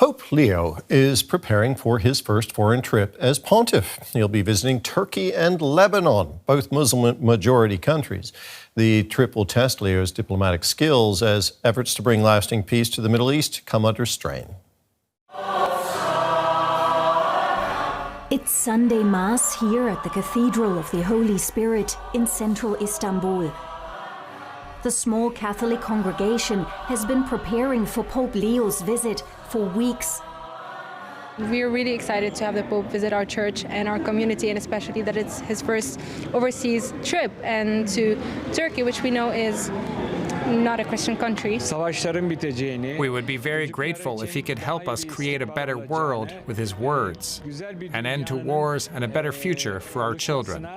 Pope Leo is preparing for his first foreign trip as pontiff. He'll be visiting Turkey and Lebanon, both Muslim-majority countries. The trip will test Leo's diplomatic skills as efforts to bring lasting peace to the Middle East come under strain. It's Sunday Mass here at the Cathedral of the Holy Spirit in central Istanbul. The small Catholic congregation has been preparing for Pope Leo's visit for weeks. We are really excited to have the Pope visit our church and our community, and especially that it's his first overseas trip and to Turkey, which we know is not a Christian country. We would be very grateful if he could help us create a better world with his words, an end to wars and a better future for our children.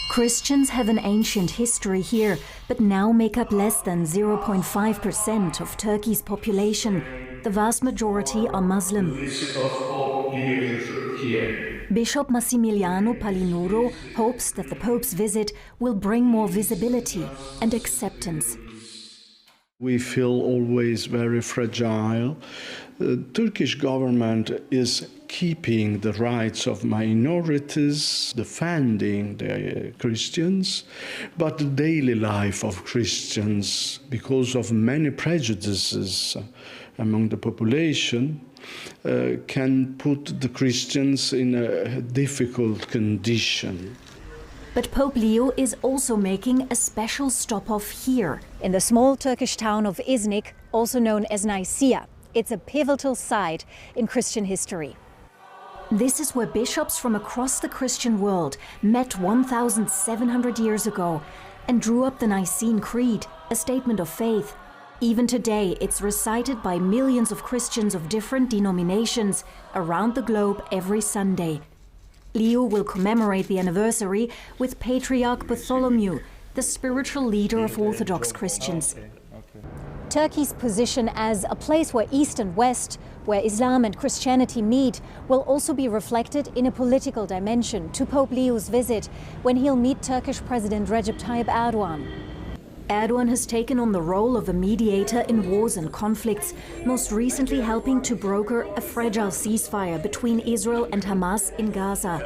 Christians have an ancient history here, but now make up less than 0.5% of Turkey's population. The vast majority are Muslim. Bishop Massimiliano Palinuro hopes that the Pope's visit will bring more visibility and acceptance. We feel always very fragile. The Turkish government is keeping the rights of minorities, defending the Christians, but the daily life of Christians, because of many prejudices among the population, can put the Christians in a difficult condition. But Pope Leo is also making a special stop-off here, in the small Turkish town of Iznik, also known as Nicaea. It's a pivotal site in Christian history. This is where bishops from across the Christian world met 1,700 years ago and drew up the Nicene Creed, a statement of faith. Even today, it's recited by millions of Christians of different denominations around the globe every Sunday. Leo will commemorate the anniversary with Patriarch Bartholomew, the spiritual leader of Orthodox Christians. Turkey's position as a place where East and West, where Islam and Christianity meet, will also be reflected in a political dimension to Pope Leo's visit, when he'll meet Turkish President Recep Tayyip Erdogan. Erdogan has taken on the role of a mediator in wars and conflicts, most recently helping to broker a fragile ceasefire between Israel and Hamas in Gaza.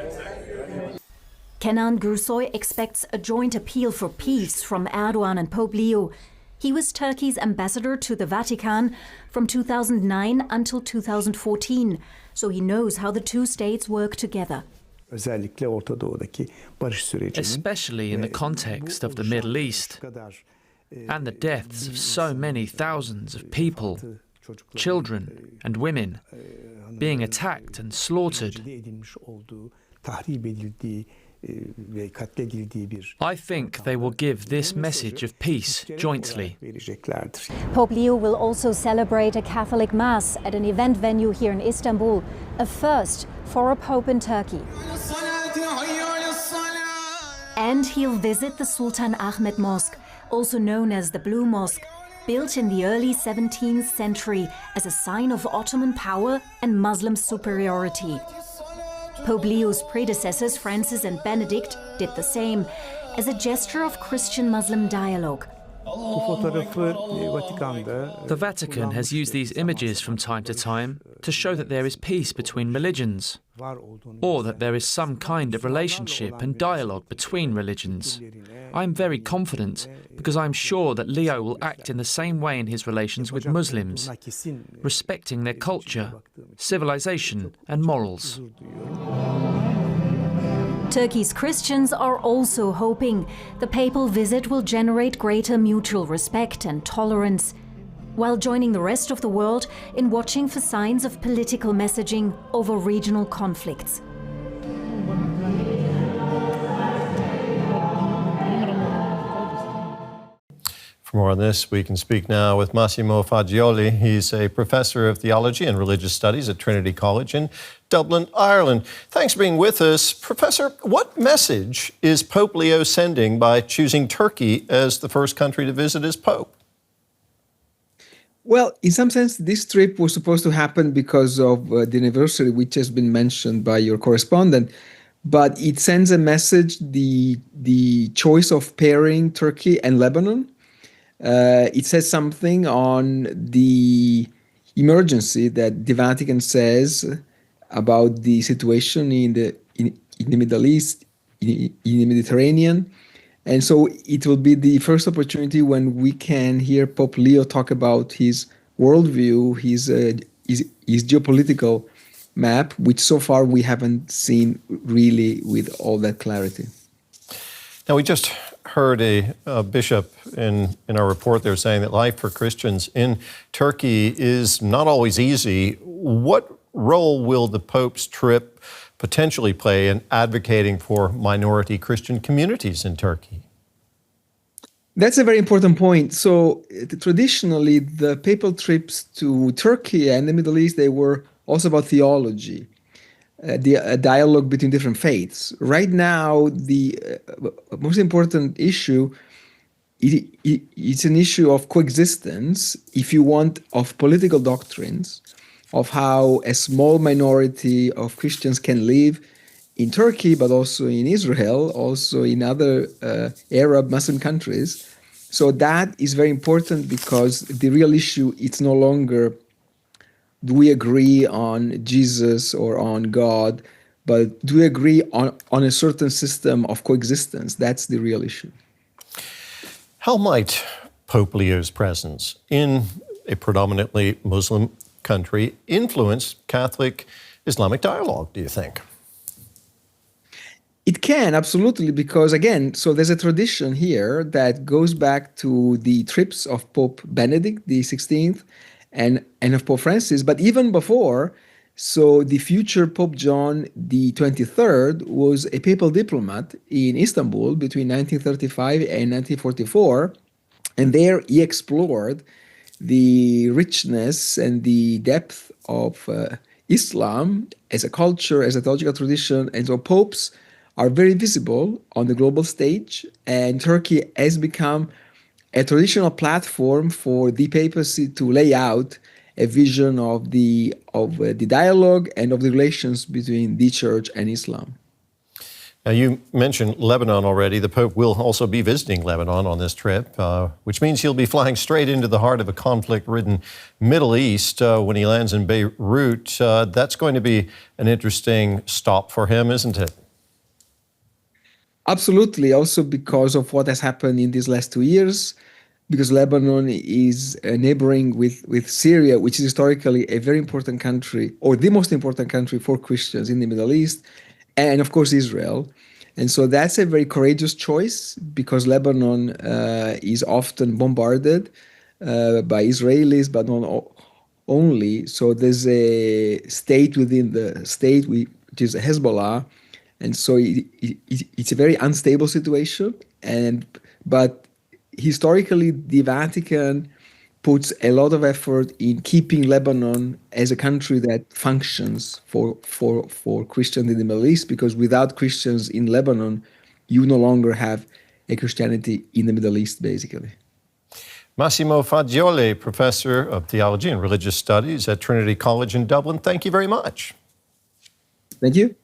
Kenan Gürsoy expects a joint appeal for peace from Erdogan and Pope Leo. He was Turkey's ambassador to the Vatican from 2009 until 2014, so he knows how the two states work together. Especially in the context of the Middle East and the deaths of so many thousands of people, children and women, being attacked and slaughtered. I think they will give this message of peace jointly. Pope Leo will also celebrate a Catholic Mass at an event venue here in Istanbul, a first for a pope in Turkey. And he'll visit the Sultan Ahmed Mosque, also known as the Blue Mosque, built in the early 17th century as a sign of Ottoman power and Muslim superiority. Pope Leo's predecessors, Francis and Benedict, did the same, as a gesture of Christian-Muslim dialogue. The Vatican has used these images from time to time to show that there is peace between religions, or that there is some kind of relationship and dialogue between religions. I'm very confident because I'm sure that Leo will act in the same way in his relations with Muslims, respecting their culture, civilization and morals. Turkey's Christians are also hoping the papal visit will generate greater mutual respect and tolerance, while joining the rest of the world in watching for signs of political messaging over regional conflicts. For more on this, we can speak now with Massimo Fagioli. He's a professor of theology and religious studies at Trinity College in Dublin, Ireland. Thanks for being with us. Professor, what message is Pope Leo sending by choosing Turkey as the first country to visit as Pope? Well, in some sense, this trip was supposed to happen because of the anniversary, which has been mentioned by your correspondent. But it sends a message, the choice of pairing Turkey and Lebanon, It says something on the emergency that the Vatican says about the situation in the Middle East, in the Mediterranean. And so it will be the first opportunity when we can hear Pope Leo talk about his worldview, his geopolitical map, which so far we haven't seen really with all that clarity. Now, we just heard a bishop in our report there saying that life for Christians in Turkey is not always easy. What role will the Pope's trip potentially play in advocating for minority Christian communities in Turkey? That's a very important point. So traditionally, the papal trips to Turkey and the Middle East, they were also about theology, a dialogue between different faiths. Right now, the most important issue it's an issue of coexistence, if you want, of political doctrines, of how a small minority of Christians can live in Turkey, but also in Israel, also in other Arab Muslim countries. So that is very important because the real issue, it's no longer do we agree on Jesus or on God, but do we agree on a certain system of coexistence? That's the real issue. How might Pope Leo's presence in a predominantly Muslim country influence Catholic Islamic dialogue, do you think? It can, absolutely, because again, so there's a tradition here that goes back to the trips of Pope Benedict the 16th and of Pope Francis, but even before, so the future Pope John the 23rd was a papal diplomat in Istanbul between 1935 and 1944, and there he explored the richness and the depth of Islam as a culture, as a theological tradition, and so popes are very visible on the global stage, and Turkey has become a traditional platform for the papacy to lay out a vision of the dialogue and of the relations between the Church and Islam. Now, you mentioned Lebanon already. The Pope will also be visiting Lebanon on this trip, which means he'll be flying straight into the heart of a conflict-ridden Middle East when he lands in Beirut. That's going to be an interesting stop for him, isn't it? Absolutely, also because of what has happened in these last 2 years, because Lebanon is neighboring with Syria, which is historically a very important country, or the most important country for Christians in the Middle East, and of course Israel. And so that's a very courageous choice because Lebanon is often bombarded by Israelis, but not only. So there's a state within the state, which is Hezbollah, and so it's a very unstable situation. But historically, the Vatican puts a lot of effort in keeping Lebanon as a country that functions for Christians in the Middle East, because without Christians in Lebanon, you no longer have a Christianity in the Middle East, basically. Massimo Fagioli, Professor of Theology and Religious Studies at Trinity College in Dublin, thank you very much. Thank you.